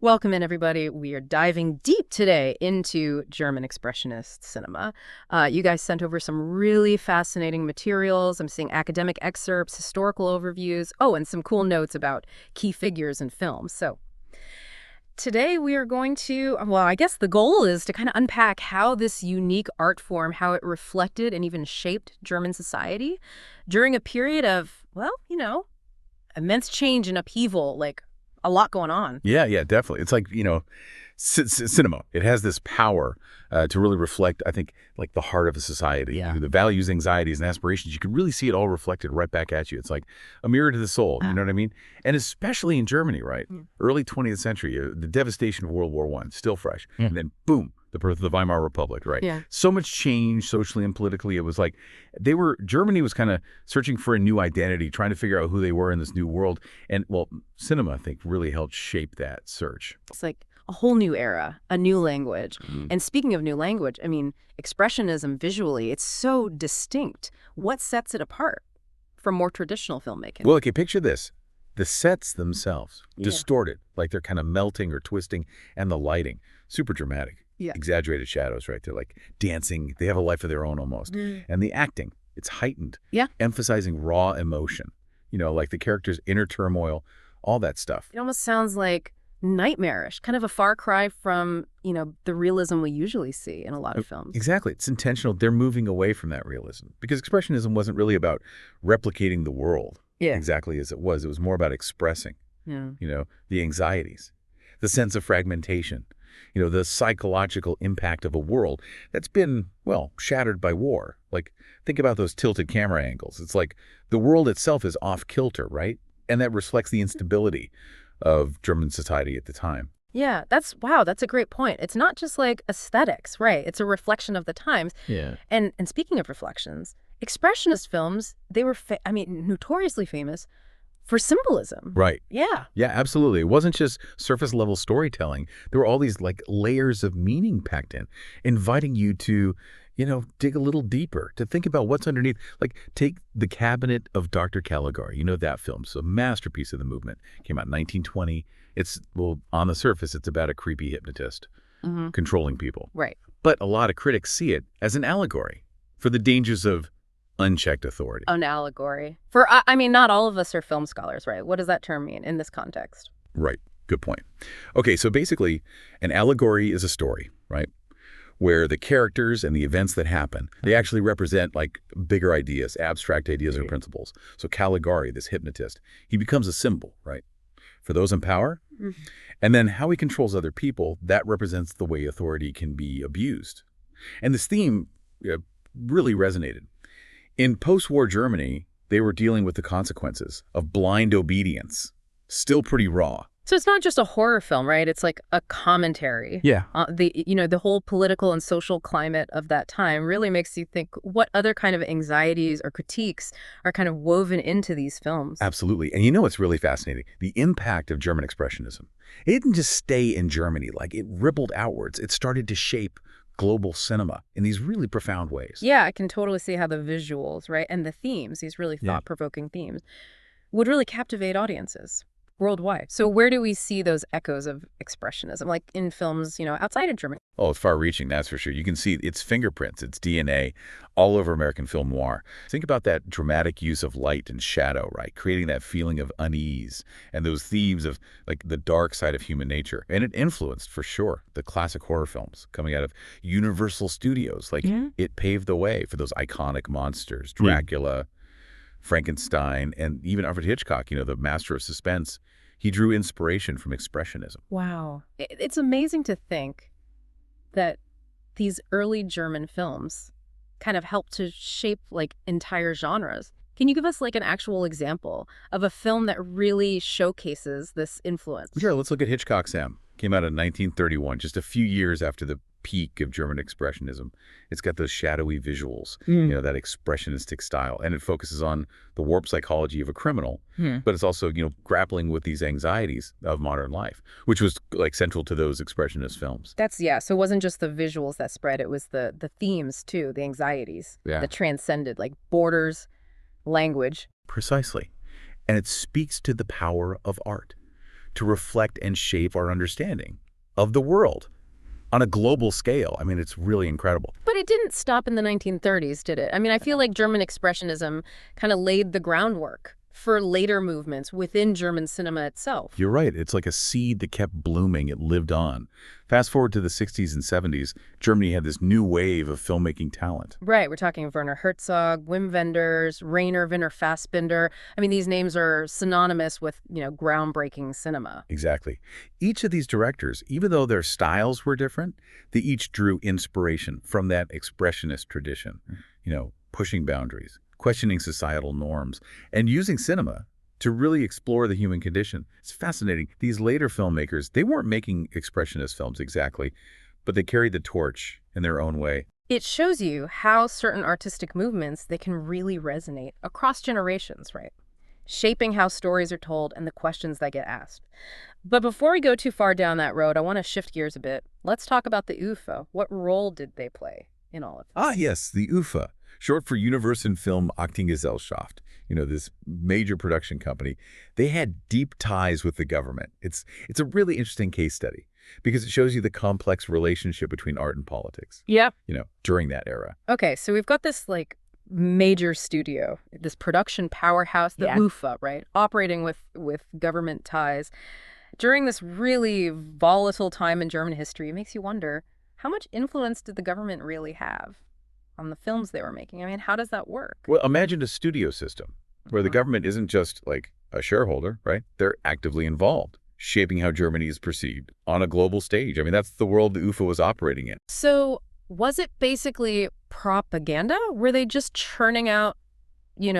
Welcome in, everybody. We are diving deep today into German Expressionist cinema. You guys sent over some really fascinating materials. I'm seeing academic excerpts, historical overviews, and some cool notes about key figures in films. So today we are going to, I guess the goal is to kind of unpack how this unique art form, how it reflected and even shaped German society during a period of, immense change and upheaval, like a lot going on. Yeah, definitely. It's like, cinema. It has this power to really reflect, I think, like the heart of a society. Yeah. The values, anxieties, and aspirations. You can really see it all reflected right back at you. It's like a mirror to the soul. You know what I mean? And especially in Germany, right? Early 20th century, the devastation of World War I, still fresh. And then, boom, the birth of the Weimar Republic, right? Yeah. So much change socially and politically. It was like Germany was kind of searching for a new identity, trying to figure out who they were in this new world. And, cinema, I think, really helped shape that search. It's like a whole new era, a new language. And speaking of new language, Expressionism visually, it's so distinct. What sets it apart from more traditional filmmaking? Well, okay, picture this. The sets themselves, distorted, like they're kind of melting or twisting, and the lighting, super dramatic. Yeah. Exaggerated shadows, right? They're like dancing. They have a life of their own almost. And the acting, it's heightened. Yeah. Emphasizing raw emotion, like the character's inner turmoil, all that stuff. It almost sounds like nightmarish, kind of a far cry from, the realism we usually see in a lot of films. Exactly. It's intentional. They're moving away from that realism because Expressionism wasn't really about replicating the world exactly as it was. It was more about expressing, the anxieties, the sense of fragmentation, the psychological impact of a world that's been, shattered by war. Like, think about those tilted camera angles. It's like the world itself is off kilter, right? And that reflects the instability of German society at the time. Yeah, that's a great point. It's not just like aesthetics, right? It's a reflection of the times. Yeah. And speaking of reflections, Expressionist films, they were, notoriously famous for symbolism. Right. Yeah. Yeah, absolutely. It wasn't just surface level storytelling. There were all these like layers of meaning packed in, inviting you to, dig a little deeper, to think about what's underneath. Like, take The Cabinet of Dr. Caligari. That film. It's a masterpiece of the movement. Came out in 1920. It's, on the surface, it's about a creepy hypnotist controlling people. Right. But a lot of critics see it as an allegory for the dangers of unchecked authority. An allegory. Not all of us are film scholars, right? What does that term mean in this context? Right. Good point. Okay, so basically, an allegory is a story, right? Where the characters and the events that happen, they actually represent like bigger ideas, abstract ideas or principles. So Caligari, this hypnotist, he becomes a symbol, right? For those in power. And then how he controls other people, that represents the way authority can be abused. And this theme really resonated. In post-war Germany, they were dealing with the consequences of blind obedience, still pretty raw. So it's not just a horror film, right? It's like a commentary. Yeah. The whole political and social climate of that time really makes you think what other kind of anxieties or critiques are kind of woven into these films. Absolutely. And what's really fascinating? The impact of German Expressionism. It didn't just stay in Germany. Like, it rippled outwards. It started to shape global cinema in these really profound ways. Yeah, I can totally see how the visuals, right, and the themes, these really thought-provoking themes, would really captivate audiences worldwide. So where do we see those echoes of Expressionism, like in films, outside of Germany? Oh, it's far-reaching, that's for sure. You can see its fingerprints, its DNA, all over American film noir. Think about that dramatic use of light and shadow, right? Creating that feeling of unease and those themes of, like, the dark side of human nature. And it influenced, for sure, the classic horror films coming out of Universal Studios. Like, it paved the way for those iconic monsters, Dracula, Frankenstein, and even Alfred Hitchcock, the master of suspense. He drew inspiration from Expressionism. Wow. It's amazing to think that these early German films kind of helped to shape like entire genres. Can you give us like an actual example of a film that really showcases this influence? Sure, let's look at Hitchcock, Sam. Came out in 1931, just a few years after the peak of German Expressionism. It's got those shadowy visuals, that expressionistic style, and it focuses on the warped psychology of a criminal, but it's also, grappling with these anxieties of modern life, which was like central to those Expressionist films. So it wasn't just the visuals that spread, it was the themes too, the anxieties that transcended like borders, language. Precisely. And it speaks to the power of art. to reflect and shape our understanding of the world on a global scale. I mean, it's really incredible. But it didn't stop in the 1930s, did it? I mean, I feel like German Expressionism kind of laid the groundwork for later movements within German cinema itself. You're right. It's like a seed that kept blooming. It lived on. Fast forward to the 60s and 70s, Germany had this new wave of filmmaking talent. Right. We're talking Werner Herzog, Wim Wenders, Rainer Werner Fassbinder. I mean, these names are synonymous with, groundbreaking cinema. Exactly. Each of these directors, even though their styles were different, they each drew inspiration from that expressionist tradition, pushing boundaries, questioning societal norms, and using cinema to really explore the human condition. It's fascinating. These later filmmakers, they weren't making expressionist films exactly, but they carried the torch in their own way. It shows you how certain artistic movements, they can really resonate across generations, right? Shaping how stories are told and the questions that get asked. But before we go too far down that road, I want to shift gears a bit. Let's talk about the UFA. What role did they play in all of this? Ah, yes, the UFA. Short for Universum Film Aktiengesellschaft, this major production company. They had deep ties with the government. It's a really interesting case study because it shows you the complex relationship between art and politics. Yeah. During that era. Okay, so we've got this major studio, this production powerhouse, the UFA, right? Operating with government ties. During this really volatile time in German history, it makes you wonder, how much influence did the government really have on the films they were making? I mean, how does that work? Well, imagine a studio system where the government isn't just like a shareholder, right? They're actively involved, shaping how Germany is perceived on a global stage. I mean, that's the world the UFA was operating in. So was it basically propaganda? Were they just churning out,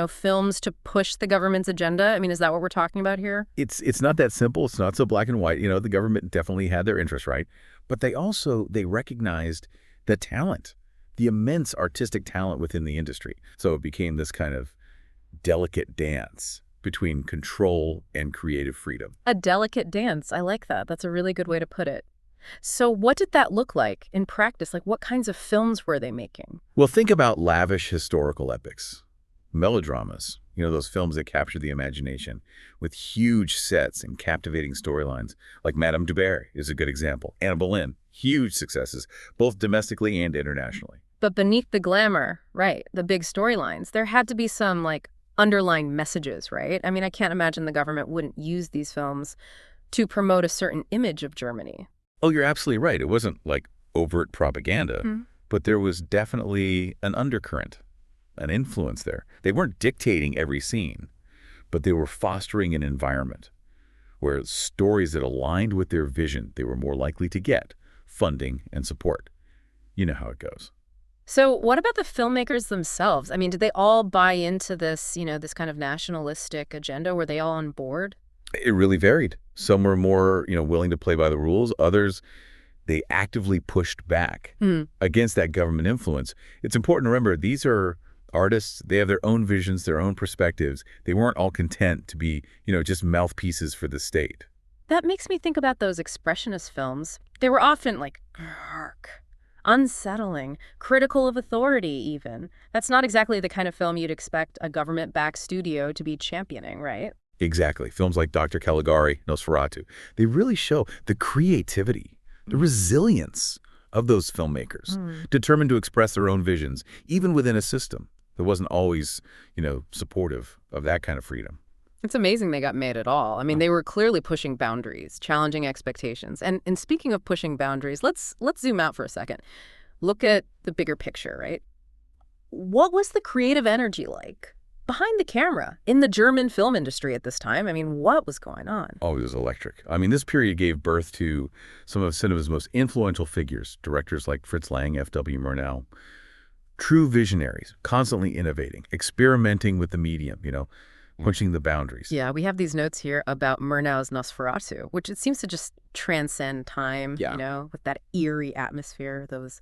films to push the government's agenda? I mean, is that what we're talking about here? It's not that simple. It's not so black and white. The government definitely had their interests, right? But they recognized the talent, the immense artistic talent within the industry. So it became this kind of delicate dance between control and creative freedom. A delicate dance. I like that. That's a really good way to put it. So what did that look like in practice? What kinds of films were they making? Well, think about lavish historical epics, melodramas, those films that capture the imagination with huge sets and captivating storylines, like Madame Dubert is a good example. Anna Boleyn, huge successes, both domestically and internationally. But beneath the glamour, right, the big storylines, there had to be some, underlying messages, right? I mean, I can't imagine the government wouldn't use these films to promote a certain image of Germany. Oh, you're absolutely right. It wasn't overt propaganda, but there was definitely an undercurrent, an influence there. They weren't dictating every scene, but they were fostering an environment where stories that aligned with their vision, they were more likely to get funding and support. You know how it goes. So what about the filmmakers themselves? I mean, did they all buy into this, this kind of nationalistic agenda? Were they all on board? It really varied. Some were more, willing to play by the rules. Others, they actively pushed back against that government influence. It's important to remember, these are artists. They have their own visions, their own perspectives. They weren't all content to be, just mouthpieces for the state. That makes me think about those expressionist films. They were often unsettling, critical of authority even. That's not exactly the kind of film you'd expect a government-backed studio to be championing, right? Exactly. Films like Dr. Caligari, Nosferatu, they really show the creativity, the resilience of those filmmakers, determined to express their own visions, even within a system that wasn't always, supportive of that kind of freedom. It's amazing they got made at all. I mean, they were clearly pushing boundaries, challenging expectations. And speaking of pushing boundaries, let's zoom out for a second. Look at the bigger picture, right? What was the creative energy like behind the camera in the German film industry at this time? I mean, what was going on? Oh, it was electric. I mean, this period gave birth to some of cinema's most influential figures, directors like Fritz Lang, F.W. Murnau, true visionaries, constantly innovating, experimenting with the medium, pushing the boundaries. Yeah, we have these notes here about Murnau's Nosferatu, which it seems to just transcend time, with that eerie atmosphere, those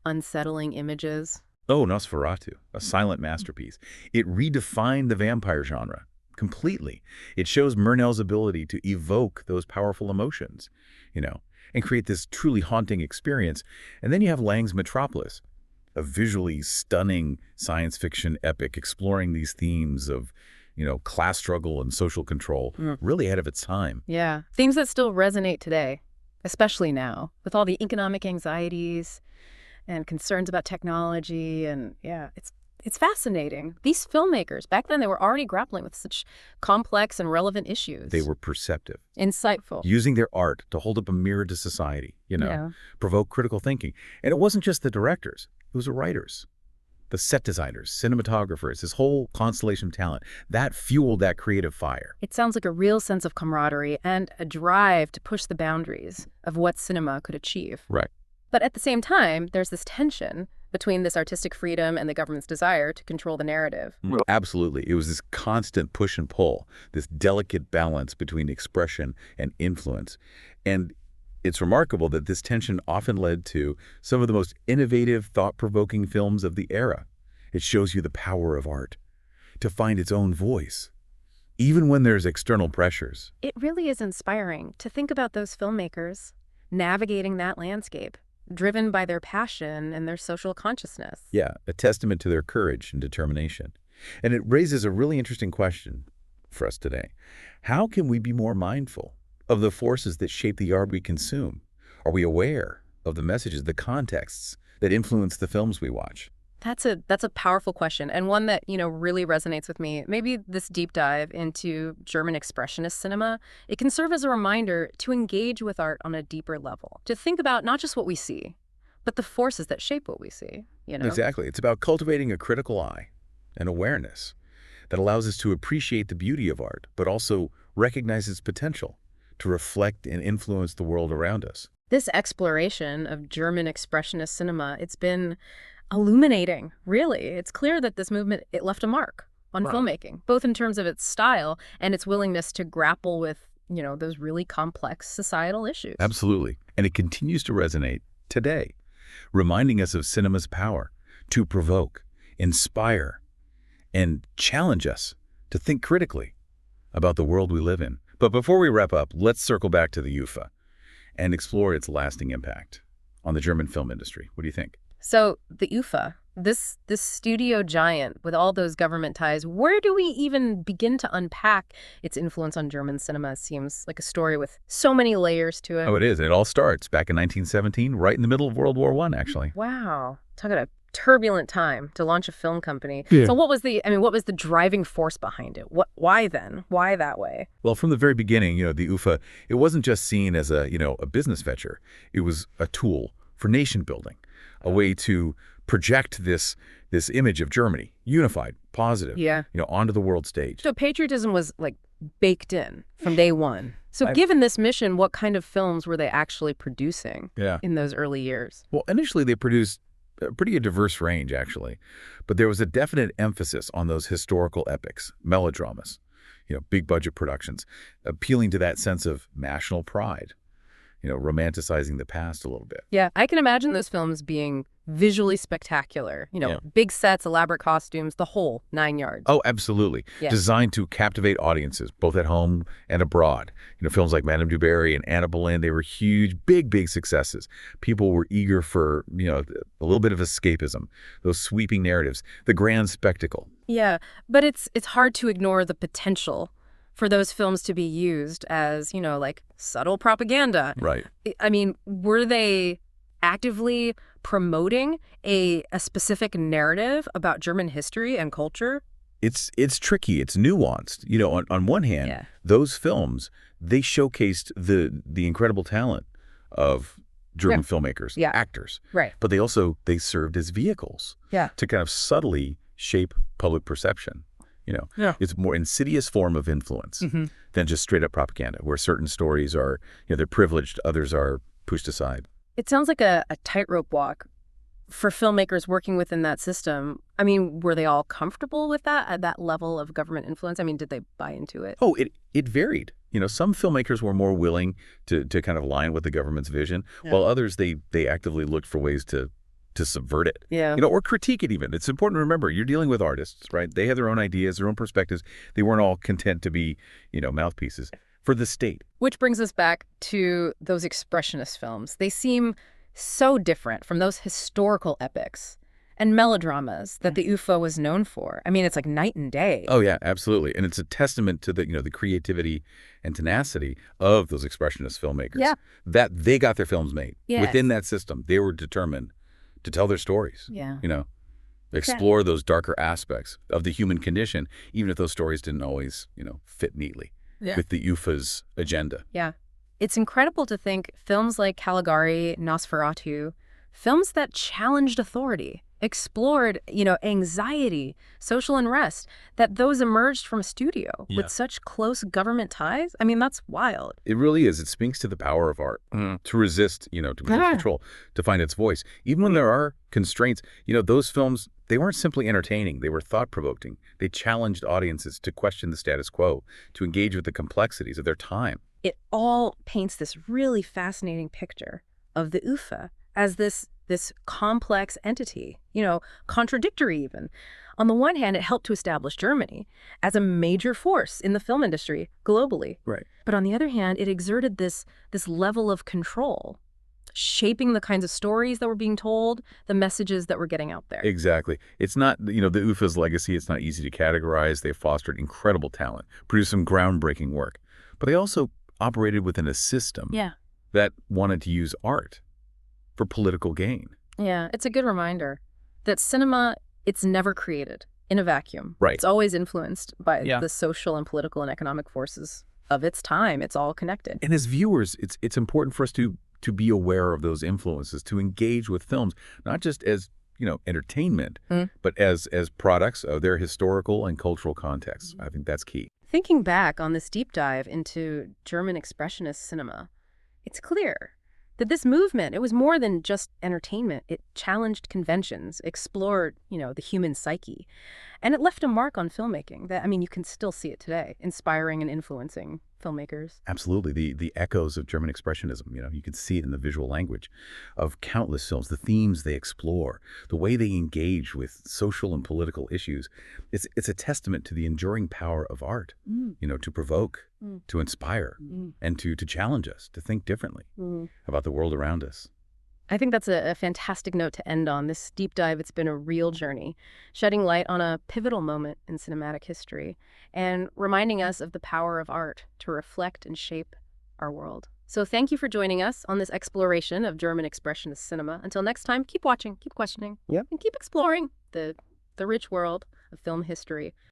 unsettling images. Oh, Nosferatu, a silent masterpiece. It redefined the vampire genre completely. It shows Murnau's ability to evoke those powerful emotions, and create this truly haunting experience. And then you have Lang's Metropolis, a visually stunning science fiction epic exploring these themes of, class struggle and social control, really ahead of its time. Yeah. Themes that still resonate today, especially now, with all the economic anxieties and concerns about technology. And yeah, it's fascinating. These filmmakers, back then, they were already grappling with such complex and relevant issues. They were perceptive. Insightful. Using their art to hold up a mirror to society, provoke critical thinking. And it wasn't just the directors. It was the writers, the set designers, cinematographers, this whole constellation of talent. That fueled that creative fire. It sounds like a real sense of camaraderie and a drive to push the boundaries of what cinema could achieve. Right. But at the same time, there's this tension between this artistic freedom and the government's desire to control the narrative. Absolutely. It was this constant push and pull, this delicate balance between expression and influence. And it's remarkable that this tension often led to some of the most innovative, thought-provoking films of the era. It shows you the power of art to find its own voice, even when there's external pressures. It really is inspiring to think about those filmmakers navigating that landscape, driven by their passion and their social consciousness. Yeah, a testament to their courage and determination. And it raises a really interesting question for us today. How can we be more mindful of the forces that shape the art we consume? Are we aware of the messages, the contexts that influence the films we watch? That's a powerful question, and one that, really resonates with me. Maybe this deep dive into German Expressionist cinema, it can serve as a reminder to engage with art on a deeper level, to think about not just what we see, but the forces that shape what we see, Exactly. It's about cultivating a critical eye and awareness that allows us to appreciate the beauty of art, but also recognize its potential to reflect and influence the world around us. This exploration of German Expressionist cinema, it's been illuminating, really. It's clear that this movement, it left a mark on filmmaking, both in terms of its style and its willingness to grapple with, those really complex societal issues. Absolutely. And it continues to resonate today, reminding us of cinema's power to provoke, inspire, and challenge us to think critically about the world we live in. But before we wrap up, let's circle back to the UFA and explore its lasting impact on the German film industry. What do you think? So the UFA, this studio giant with all those government ties, where do we even begin to unpack its influence on German cinema? It seems like a story with so many layers to it. Oh, it is. It all starts back in 1917, right in the middle of World War I, actually. Wow. Talk about a turbulent time to launch a film company. Yeah. So what was the driving force behind it? Why then? Why that way? Well, from the very beginning, the UFA, it wasn't just seen as a business venture. It was a tool for nation building, a way to project this image of Germany, unified, positive, onto the world stage. So patriotism was baked in from day one. So given this mission, what kind of films were they actually producing in those early years? Well, initially they produced a pretty diverse range, actually, but there was a definite emphasis on those historical epics, melodramas, big budget productions, appealing to that sense of national pride, romanticizing the past a little bit. Yeah, I can imagine those films being visually spectacular, big sets, elaborate costumes, the whole 9 yards. Oh, absolutely. Yeah. Designed to captivate audiences, both at home and abroad. Films like Madame du Barry and Anna Boleyn, they were huge, big successes. People were eager for, a little bit of escapism, those sweeping narratives, the grand spectacle. Yeah, but it's hard to ignore the potential for those films to be used as, subtle propaganda. Right. I mean, were they actively promoting a specific narrative about German history and culture? It's tricky. It's nuanced. On one hand, those films, they showcased the incredible talent of German filmmakers, actors. Right. But they served as vehicles to kind of subtly shape public perception. It's a more insidious form of influence than just straight up propaganda, where certain stories are, they're privileged, others are pushed aside. It sounds like a tightrope walk for filmmakers working within that system. I mean, were they all comfortable with that at that level of government influence? I mean, did they buy into it? Oh, it varied. Some filmmakers were more willing to kind of align with the government's vision, while others, they actively looked for ways to subvert it, or critique it even. It's important to remember, you're dealing with artists, right? They have their own ideas, their own perspectives. They weren't all content to be, mouthpieces for the state. Which brings us back to those expressionist films. They seem so different from those historical epics. and melodramas that the UFO was known for. I mean, it's like night and day. Oh, yeah, absolutely. And it's a testament to the creativity and tenacity of those expressionist filmmakers. Yeah. That they got their films made. Yes. Within that system, they were determined to tell their stories. Yeah. Explore those darker aspects of the human condition, even if those stories didn't always, fit neatly with the UFO's agenda. Yeah. It's incredible to think films like Caligari, Nosferatu, films that challenged authority, explored, anxiety, social unrest, that those emerged from a studio with such close government ties. I mean, that's wild. It really is. It speaks to the power of art to resist, to resist control, to find its voice. Even when there are constraints, those films, they weren't simply entertaining. They were thought-provoking. They challenged audiences to question the status quo, to engage with the complexities of their time. It all paints this really fascinating picture of the UFA as this complex entity, contradictory even. On the one hand, it helped to establish Germany as a major force in the film industry globally. Right. But on the other hand, it exerted this level of control, shaping the kinds of stories that were being told, the messages that were getting out there. Exactly. It's not, the UFA's legacy, it's not easy to categorize. They fostered incredible talent, produced some groundbreaking work. But they also operated within a system that wanted to use art for political gain. Yeah, it's a good reminder that cinema, it's never created in a vacuum. Right. It's always influenced by the social and political and economic forces of its time. It's all connected. And as viewers, it's important for us to be aware of those influences, to engage with films, not just as, entertainment, but as products of their historical and cultural context. I think that's key. Thinking back on this deep dive into German expressionist cinema, it's clear that this movement, it was more than just entertainment. It challenged conventions, explored, the human psyche, and it left a mark on filmmaking that, you can still see it today, inspiring and influencing filmmakers. Absolutely. The echoes of German expressionism, you can see it in the visual language of countless films, the themes they explore, the way they engage with social and political issues. It's a testament to the enduring power of art, to provoke, to inspire, and to challenge us, to think differently about the world around us. I think that's a fantastic note to end on. This deep dive, it's been a real journey, shedding light on a pivotal moment in cinematic history and reminding us of the power of art to reflect and shape our world. So thank you for joining us on this exploration of German expressionist cinema. Until next time, keep watching, keep questioning, and keep exploring the rich world of film history.